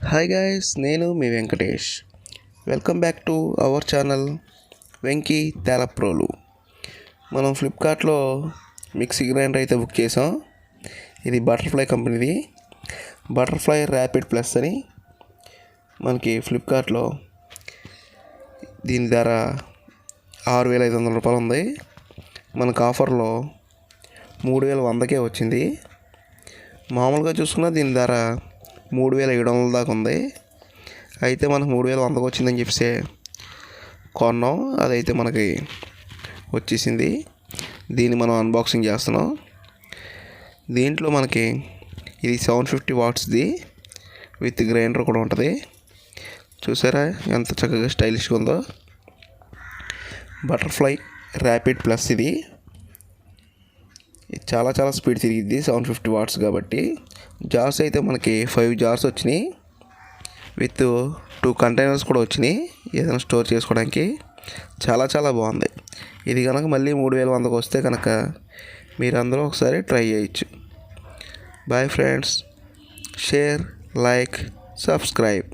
Hi guys, నేను మీ Venkatesh. Welcome back to our channel Venky Telaprolu. మనం ఫ్లిప్కార్ట్లో మిక్సీ గ్రైండర్ అయితే బుక్ చేసాం. ఇది బటర్ఫ్లై కంపెనీది. బటర్ఫ్లై ర్యాపిడ్ ప్లస్ అని మనకి ఫ్లిప్కార్ట్లో దీని ధర 6,500 రూపాయలు ఉంది. మనకు ఆఫర్లో 3,100కే వచ్చింది. మామూలుగా చూసుకున్న దీని ధర 3,700 దాకా ఉంది. అయితే మనకు 3,100కి వచ్చిందని చెప్పి కొన్నాం. అదైతే మనకి వచ్చేసింది. దీన్ని మనం అన్బాక్సింగ్ చేస్తున్నాం. దీంట్లో మనకి ఇది 750 వాట్స్ది విత్ గ్రైండర్ కూడా ఉంటుంది. చూసారా ఎంత చక్కగా స్టైలిష్గా ఉందో. బటర్ఫ్లై ర్యాపిడ్ ప్లస్ ఇది చాలా చాలా స్పీడ్ తిరిగిద్ది. 750 వాట్స్ కాబట్టి. జార్స్ అయితే మనకి 5 జార్స్ వచ్చినాయి. విత్ 2 కంటైనర్స్ కూడా వచ్చినాయి ఏదైనా స్టోర్ చేసుకోవడానికి. చాలా చాలా బాగుంది. ఇది కనుక మళ్ళీ 3,100కి వస్తే కనుక మీరు అందరూ ఒకసారి ట్రై చేయొచ్చు. Bye friends. Share, like, subscribe.